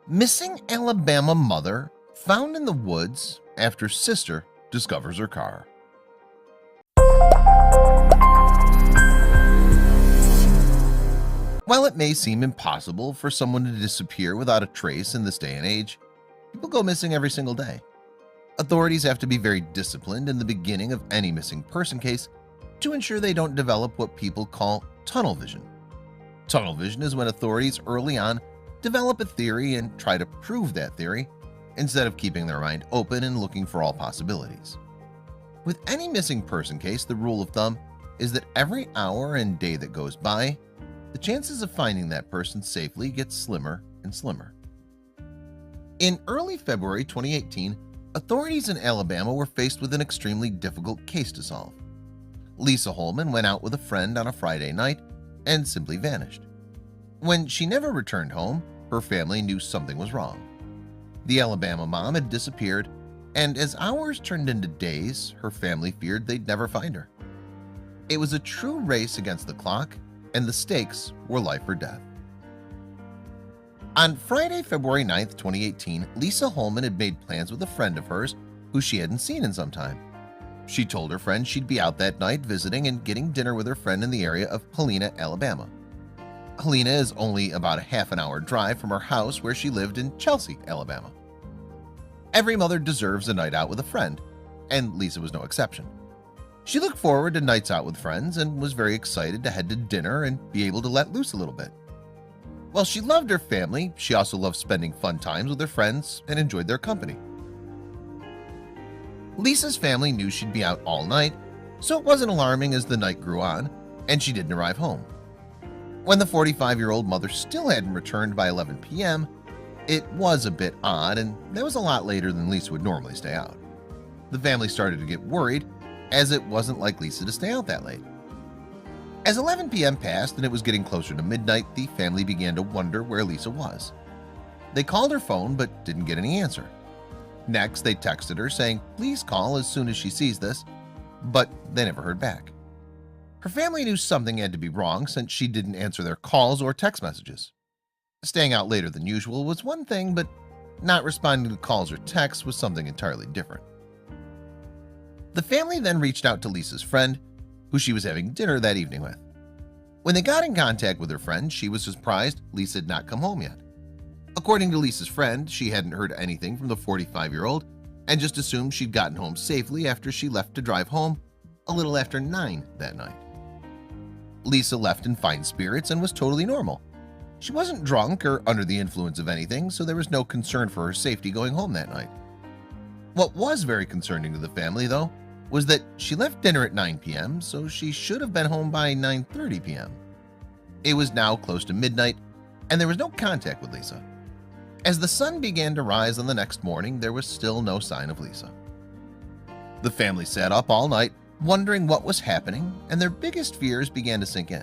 Missing Alabama mother found in the woods after sister discovers her car. While it may seem impossible for someone to disappear without a trace in this day and age, people go missing every single day. Authorities have to be very disciplined in the beginning of any missing person case to ensure they don't develop what people call tunnel vision. Tunnel vision is when authorities early on develop a theory and try to prove that theory instead of keeping their mind open and looking for all possibilities. With any missing person case, the rule of thumb is that every hour and day that goes by, the chances of finding that person safely gets slimmer and slimmer. In early February 2018, authorities in Alabama were faced with an extremely difficult case to solve. Lisa Holman went out with a friend on a Friday night and simply vanished. When she never returned home, her family knew something was wrong. The Alabama mom had disappeared, and as hours turned into days, her family feared they'd never find her. It was a true race against the clock, and the stakes were life or death. On Friday, February 9th, 2018, Lisa Holman had made plans with a friend of hers who she hadn't seen in some time. She told her friend she'd be out that night visiting and getting dinner with her friend in the area of Helena, Alabama. Helena is only about a half an hour drive from her house where she lived in Chelsea, Alabama. Every mother deserves a night out with a friend, and Lisa was no exception. She looked forward to nights out with friends and was very excited to head to dinner and be able to let loose a little bit. While she loved her family, she also loved spending fun times with her friends and enjoyed their company. Lisa's family knew she'd be out all night, so it wasn't alarming as the night grew on and she didn't arrive home. When the 45-year-old mother still hadn't returned by 11 p.m., it was a bit odd, and that was a lot later than Lisa would normally stay out. The family started to get worried, as it wasn't like Lisa to stay out that late. As 11 p.m. passed and it was getting closer to midnight, the family began to wonder where Lisa was. They called her phone but didn't get any answer. Next, they texted her saying, "Please call as soon as she sees this," but they never heard back. Her family knew something had to be wrong since she didn't answer their calls or text messages. Staying out later than usual was one thing, but not responding to calls or texts was something entirely different. The family then reached out to Lisa's friend, who she was having dinner that evening with. When they got in contact with her friend, she was surprised Lisa had not come home yet. According to Lisa's friend, she hadn't heard anything from the 45-year-old and just assumed she'd gotten home safely after she left to drive home a little after 9 that night. Lisa left in fine spirits and was totally normal. She wasn't drunk or under the influence of anything, so there was no concern for her safety going home that night. What was very concerning to the family, though, was that she left dinner at 9 p.m., so she should have been home by 9:30 p.m. It was now close to midnight, and there was no contact with Lisa. As the sun began to rise on the next morning, there was still no sign of Lisa. The family sat up all night, wondering what was happening, and their biggest fears began to sink in.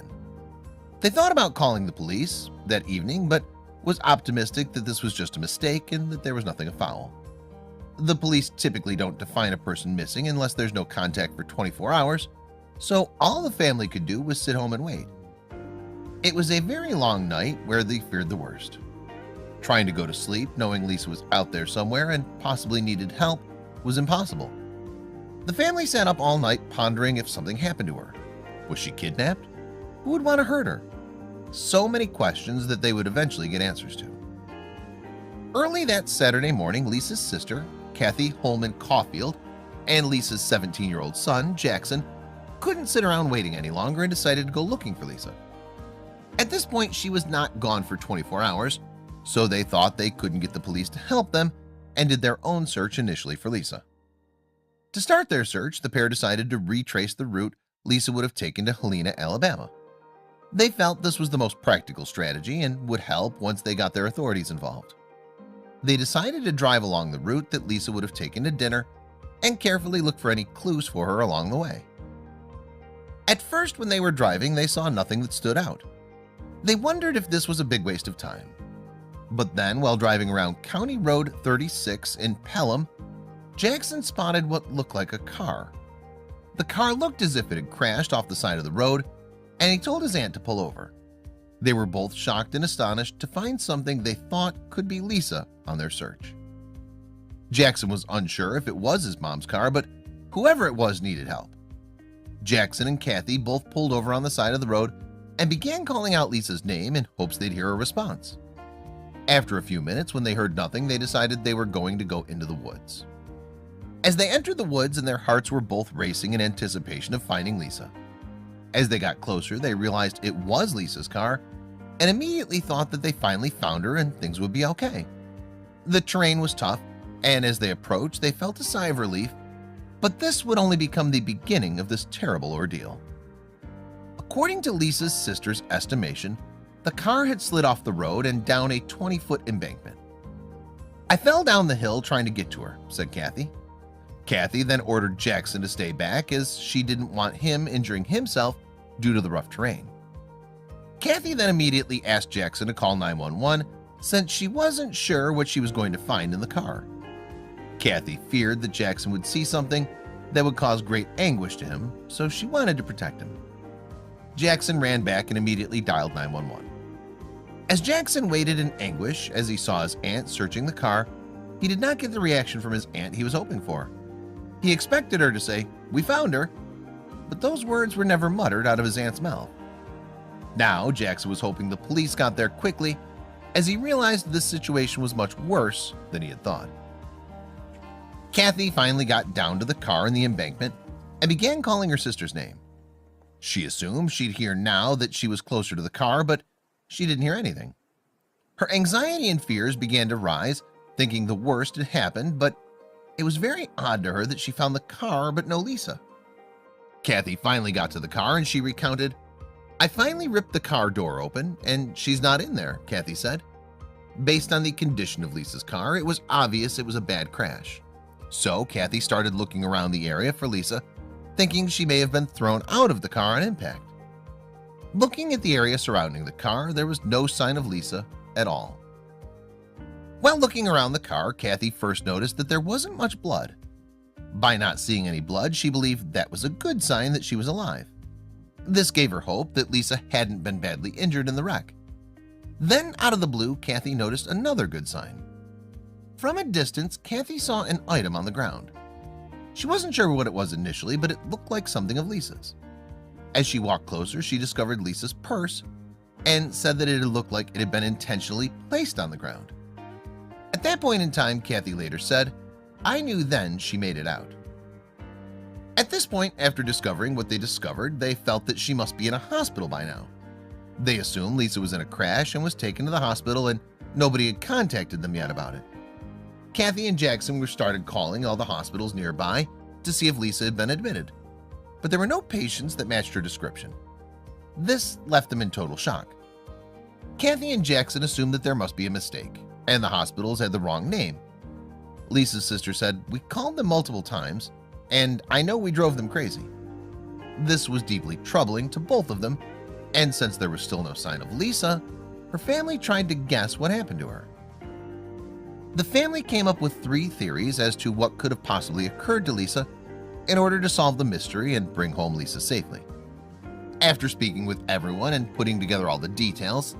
They thought about calling the police that evening, but was optimistic that this was just a mistake and that there was nothing afoul. The police typically don't define a person missing unless there's no contact for 24 hours, so all the family could do was sit home and wait. It was a very long night where they feared the worst. Trying to go to sleep knowing Lisa was out there somewhere and possibly needed help was impossible. The family sat up all night pondering if something happened to her. Was she kidnapped? Who would want to hurt her? So many questions that they would eventually get answers to. Early that Saturday morning, Lisa's sister, Kathy Holman Caulfield, and Lisa's 17-year-old son, Jackson, couldn't sit around waiting any longer and decided to go looking for Lisa. At this point, she was not gone for 24 hours, so they thought they couldn't get the police to help them and did their own search initially for Lisa. To start their search, the pair decided to retrace the route Lisa would have taken to Helena, Alabama. They felt this was the most practical strategy and would help once they got their authorities involved. They decided to drive along the route that Lisa would have taken to dinner and carefully look for any clues for her along the way. At first, when they were driving, they saw nothing that stood out. They wondered if this was a big waste of time. But then, while driving around County Road 36 in Pelham, Jackson spotted what looked like a car. The car looked as if it had crashed off the side of the road, and he told his aunt to pull over. They were both shocked and astonished to find something they thought could be Lisa on their search. Jackson was unsure if it was his mom's car, but whoever it was needed help. Jackson and Kathy both pulled over on the side of the road and began calling out Lisa's name in hopes they'd hear a response. After a few minutes, when they heard nothing, they decided they were going to go into the woods. As they entered the woods, and their hearts were both racing in anticipation of finding Lisa. As they got closer, they realized it was Lisa's car and immediately thought that they finally found her and things would be okay. The terrain was tough, and as they approached, they felt a sigh of relief, but this would only become the beginning of this terrible ordeal. According to Lisa's sister's estimation, the car had slid off the road and down a 20-foot embankment. "I fell down the hill trying to get to her," said Kathy. Kathy then ordered Jackson to stay back as she didn't want him injuring himself due to the rough terrain. Kathy then immediately asked Jackson to call 911 since she wasn't sure what she was going to find in the car. Kathy feared that Jackson would see something that would cause great anguish to him, so she wanted to protect him. Jackson ran back and immediately dialed 911. As Jackson waited in anguish as he saw his aunt searching the car, he did not get the reaction from his aunt he was hoping for. He expected her to say, "We found her," but those words were never muttered out of his aunt's mouth. Now Jackson was hoping the police got there quickly, as he realized this situation was much worse than he had thought. Kathy finally got down to the car in the embankment and began calling her sister's name. She assumed she'd hear now that she was closer to the car, but she didn't hear anything. Her anxiety and fears began to rise, thinking the worst had happened, but it was very odd to her that she found the car but no Lisa. Kathy finally got to the car and she recounted, "I finally ripped the car door open and she's not in there," Kathy said. Based on the condition of Lisa's car, it was obvious it was a bad crash. So Kathy started looking around the area for Lisa, thinking she may have been thrown out of the car on impact. Looking at the area surrounding the car, there was no sign of Lisa at all. While looking around the car, Kathy first noticed that there wasn't much blood. By not seeing any blood, she believed that was a good sign that she was alive. This gave her hope that Lisa hadn't been badly injured in the wreck. Then, out of the blue, Kathy noticed another good sign. From a distance, Kathy saw an item on the ground. She wasn't sure what it was initially, but it looked like something of Lisa's. As she walked closer, she discovered Lisa's purse and said that it had looked like it had been intentionally placed on the ground. At that point in time, Kathy later said, "I knew then she made it out." At this point, after discovering what they discovered, they felt that she must be in a hospital by now. They assumed Lisa was in a crash and was taken to the hospital, and nobody had contacted them yet about it. Kathy and Jackson were started calling all the hospitals nearby to see if Lisa had been admitted, but there were no patients that matched her description. This left them in total shock. Kathy and Jackson assumed that there must be a mistake, and the hospitals had the wrong name. Lisa's sister said, "We called them multiple times, and I know we drove them crazy." This was deeply troubling to both of them, and since there was still no sign of Lisa, her family tried to guess what happened to her. The family came up with 3 theories as to what could have possibly occurred to Lisa in order to solve the mystery and bring home Lisa safely. After speaking with everyone and putting together all the details,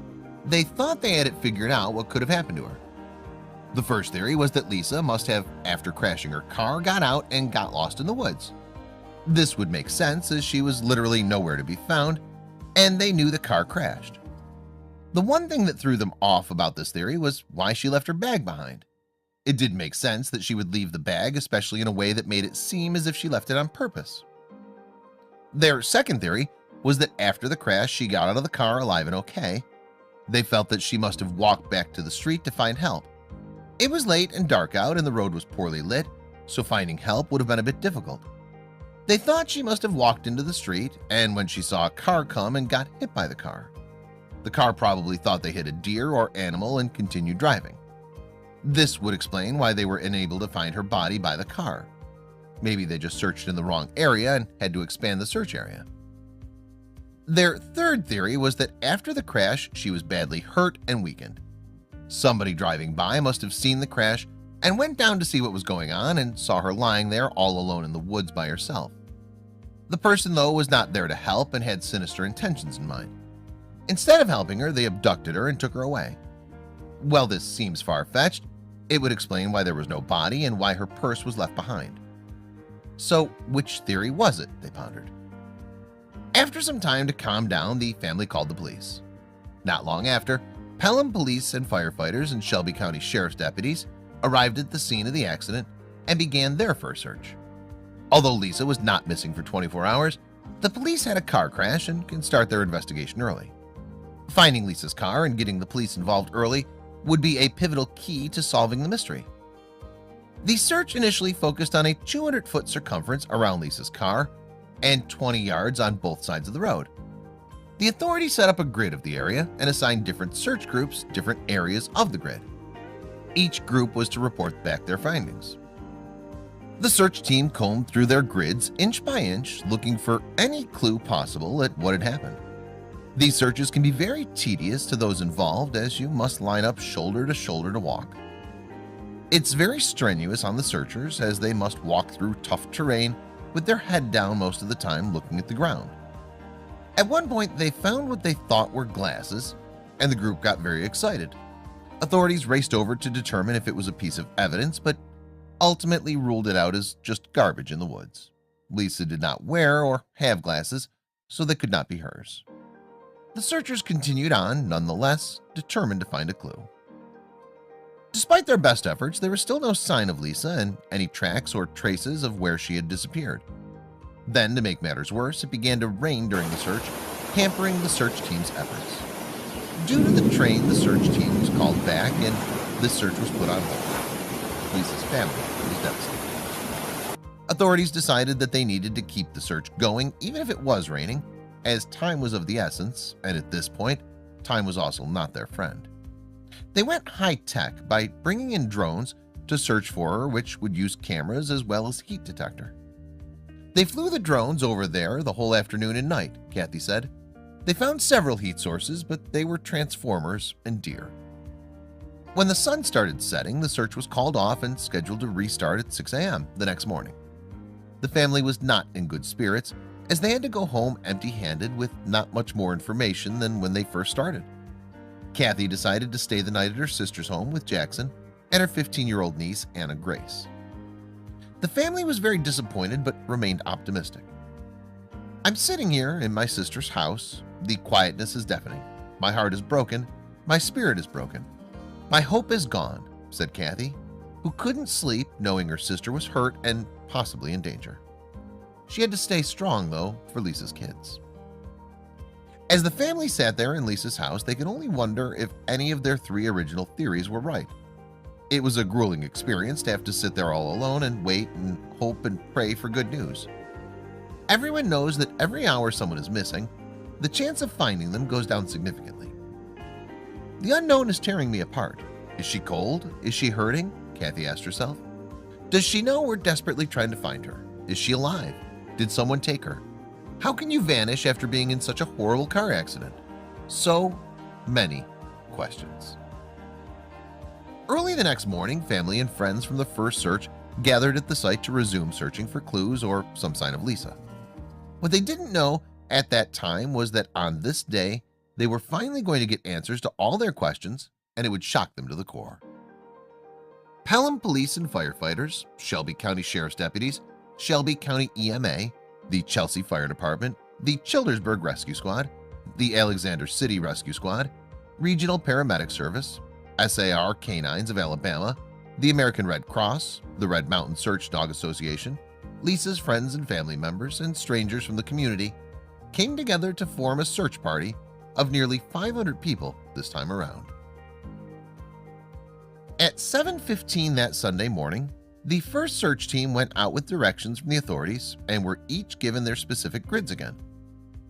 they thought they had it figured out what could have happened to her. The first theory was that Lisa must have, after crashing her car, got out and got lost in the woods. This would make sense as she was literally nowhere to be found, and they knew the car crashed. The one thing that threw them off about this theory was why she left her bag behind. It didn't make sense that she would leave the bag, especially in a way that made it seem as if she left it on purpose. Their second theory was that after the crash, she got out of the car alive and okay. They felt that she must have walked back to the street to find help. It was late and dark out and the road was poorly lit, so finding help would have been a bit difficult. They thought she must have walked into the street, and when she saw a car come and got hit by the car. The car probably thought they hit a deer or animal and continued driving. This would explain why they were unable to find her body by the car. Maybe they just searched in the wrong area and had to expand the search area. Their third theory was that after the crash, she was badly hurt and weakened. Somebody driving by must have seen the crash and went down to see what was going on and saw her lying there all alone in the woods by herself. The person, though, was not there to help and had sinister intentions in mind. Instead of helping her, they abducted her and took her away. While this seems far-fetched, it would explain why there was no body and why her purse was left behind. So, which theory was it, they pondered. After some time to calm down, the family called the police. Not long after, Pelham police and firefighters and Shelby County Sheriff's deputies arrived at the scene of the accident and began their first search. Although Lisa was not missing for 24 hours, the police had a car crash and can start their investigation early. Finding Lisa's car and getting the police involved early would be a pivotal key to solving the mystery. The search initially focused on a 200-foot circumference around Lisa's car and 20 yards on both sides of the road. The authorities set up a grid of the area and assigned different search groups different areas of the grid. Each group was to report back their findings. The search team combed through their grids inch by inch, looking for any clue possible at what had happened. These searches can be very tedious to those involved, as you must line up shoulder to shoulder to walk. It's very strenuous on the searchers, as they must walk through tough terrain with their head down most of the time, looking at the ground. At one point, they found what they thought were glasses, and the group got very excited. Authorities raced over to determine if it was a piece of evidence, but ultimately ruled it out as just garbage in the woods. Lisa did not wear or have glasses, so they could not be hers. The searchers continued on, nonetheless, determined to find a clue. Despite their best efforts, there was still no sign of Lisa and any tracks or traces of where she had disappeared. Then, to make matters worse, it began to rain during the search, hampering the search team's efforts. Due to the train, the search team was called back and the search was put on hold. Lisa's family was devastated. Authorities decided that they needed to keep the search going even if it was raining, as time was of the essence, and at this point, time was also not their friend. They went high-tech by bringing in drones to search for her, which would use cameras as well as heat detector. They flew the drones over there the whole afternoon and night, Kathy said. They found several heat sources, but they were transformers and deer. When the sun started setting, the search was called off and scheduled to restart at 6 a.m. the next morning. The family was not in good spirits, as they had to go home empty-handed with not much more information than when they first started. Kathy decided to stay the night at her sister's home with Jackson and her 15-year-old niece, Anna Grace. The family was very disappointed but remained optimistic. "I'm sitting here in my sister's house. The quietness is deafening. My heart is broken. My spirit is broken. My hope is gone," said Kathy, who couldn't sleep knowing her sister was hurt and possibly in danger. She had to stay strong, though, for Lisa's kids. As the family sat there in Lisa's house, they could only wonder if any of their three original theories were right. It was a grueling experience to have to sit there all alone and wait and hope and pray for good news. Everyone knows that every hour someone is missing, the chance of finding them goes down significantly. The unknown is tearing me apart. Is she cold? Is she hurting? Kathy asked herself. Does she know we're desperately trying to find her? Is she alive? Did someone take her? How can you vanish after being in such a horrible car accident? So many questions. Early the next morning, family and friends from the first search gathered at the site to resume searching for clues or some sign of Lisa. What they didn't know at that time was that on this day, they were finally going to get answers to all their questions, and it would shock them to the core. Pelham police and firefighters, Shelby County Sheriff's deputies, Shelby County EMA, the Chelsea Fire Department, the Childersburg Rescue Squad, the Alexander City Rescue Squad, Regional Paramedic Service, SAR Canines of Alabama, the American Red Cross, the Red Mountain Search Dog Association, Lisa's friends and family members, and strangers from the community came together to form a search party of nearly 500 people this time around. At 7:15 that Sunday morning, the first search team went out with directions from the authorities and were each given their specific grids again.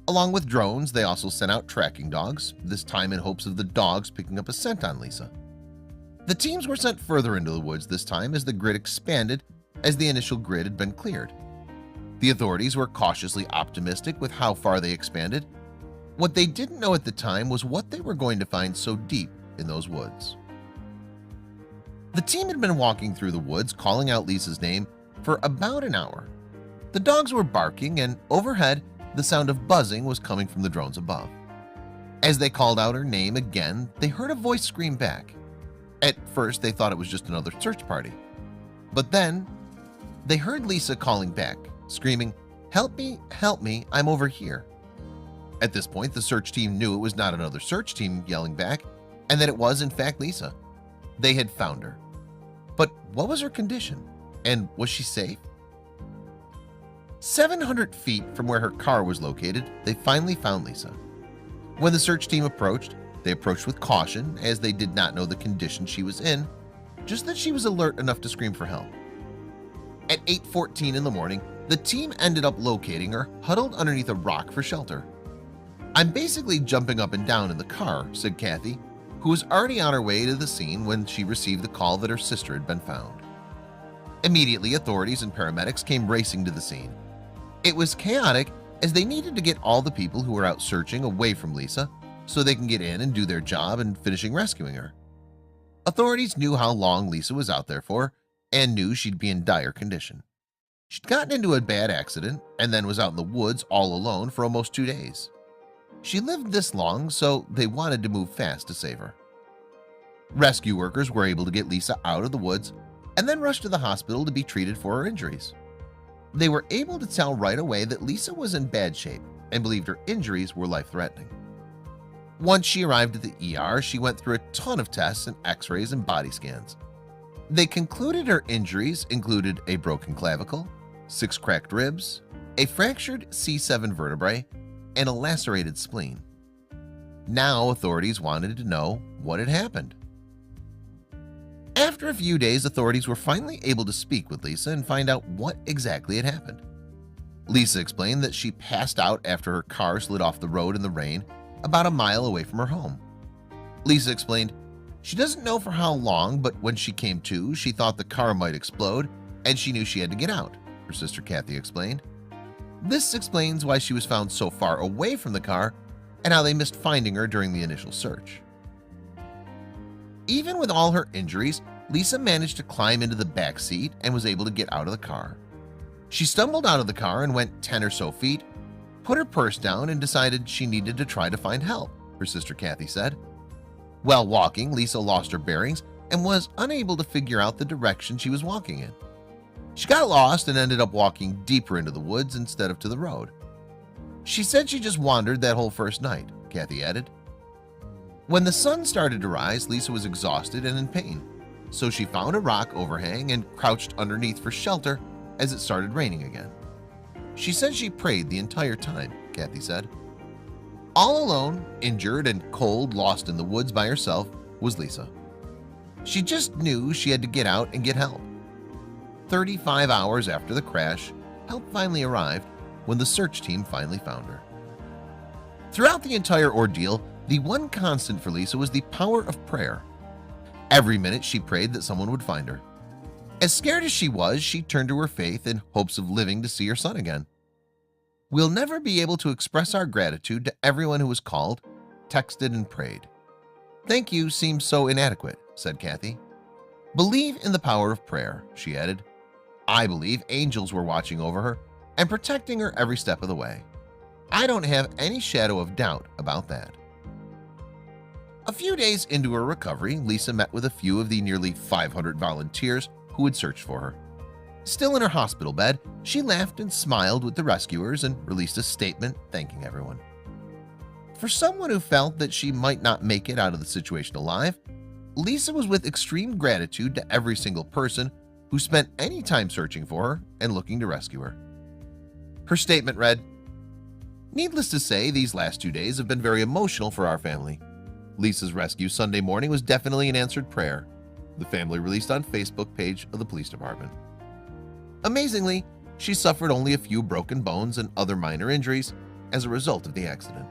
Along with drones, they also sent out tracking dogs, this time in hopes of the dogs picking up a scent on Lisa. The teams were sent further into the woods this time as the grid expanded as the initial grid had been cleared. The authorities were cautiously optimistic with how far they expanded. What they didn't know at the time was what they were going to find so deep in those woods. The team had been walking through the woods calling out Lisa's name for about an hour. The dogs were barking, and overhead the sound of buzzing was coming from the drones above. As they called out her name again, they heard a voice scream back. At first, they thought it was just another search party. But then, they heard Lisa calling back, screaming, help me, I'm over here." At this point, the search team knew it was not another search team yelling back, and that it was, in fact, Lisa. They had found her. But what was her condition? And was she safe? 700 feet from where her car was located, they finally found Lisa. When the search team approached, they approached with caution as they did not know the condition she was in, just that she was alert enough to scream for help. At 8:14 in the morning, the team ended up locating her huddled underneath a rock for shelter. "I'm basically jumping up and down in the car," said Kathy, who was already on her way to the scene when she received the call that her sister had been found. Immediately, authorities and paramedics came racing to the scene. It was chaotic as they needed to get all the people who were out searching away from Lisa so they can get in and do their job in finishing rescuing her. Authorities knew how long Lisa was out there for and knew she'd be in dire condition. She'd gotten into a bad accident and then was out in the woods all alone for almost 2 days. She lived this long, so they wanted to move fast to save her. Rescue workers were able to get Lisa out of the woods and then rushed to the hospital to be treated for her injuries. They were able to tell right away that Lisa was in bad shape and believed her injuries were life-threatening. Once she arrived at the ER, she went through a ton of tests and x-rays and body scans. They concluded her injuries included a broken clavicle, 6 cracked ribs, a fractured C7 vertebrae, and a lacerated spleen. Now authorities wanted to know what had happened. After a few days, authorities were finally able to speak with Lisa and find out what exactly had happened. Lisa explained that she passed out after her car slid off the road in the rain about a mile away from her home. Lisa explained she doesn't know for how long, but when she came to, she thought the car might explode and she knew she had to get out, her sister Kathy explained. This explains why she was found so far away from the car and how they missed finding her during the initial search. Even with all her injuries, Lisa managed to climb into the back seat and was able to get out of the car. She stumbled out of the car and went 10 or so feet, put her purse down and decided she needed to try to find help, her sister Kathy said. While walking, Lisa lost her bearings and was unable to figure out the direction she was walking in. She got lost and ended up walking deeper into the woods instead of to the road. She said she just wandered that whole first night, Kathy added. When the sun started to rise, Lisa was exhausted and in pain, so she found a rock overhang and crouched underneath for shelter as it started raining again. She said she prayed the entire time, Kathy said. All alone, injured and cold, lost in the woods by herself was Lisa. She just knew she had to get out and get help. 35 hours after the crash, help finally arrived when the search team finally found her. Throughout the entire ordeal, the one constant for Lisa was the power of prayer. Every minute she prayed that someone would find her. As scared as she was, she turned to her faith in hopes of living to see her son again. We'll never be able to express our gratitude to everyone who was called, texted, and prayed. Thank you seems so inadequate, said Kathy. Believe in the power of prayer, she added. I believe angels were watching over her and protecting her every step of the way. I don't have any shadow of doubt about that. A few days into her recovery, Lisa met with a few of the nearly 500 volunteers who had searched for her. Still in her hospital bed, she laughed and smiled with the rescuers and released a statement thanking everyone. For someone who felt that she might not make it out of the situation alive, Lisa was with extreme gratitude to every single person who spent any time searching for her and looking to rescue her. Her statement read, "Needless to say, these last 2 days have been very emotional for our family. Lisa's rescue Sunday morning was definitely an answered prayer," the family released on Facebook page of the police department. Amazingly, she suffered only a few broken bones and other minor injuries as a result of the accident.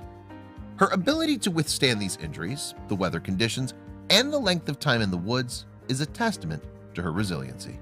Her ability to withstand these injuries, the weather conditions, and the length of time in the woods is a testament to her resiliency.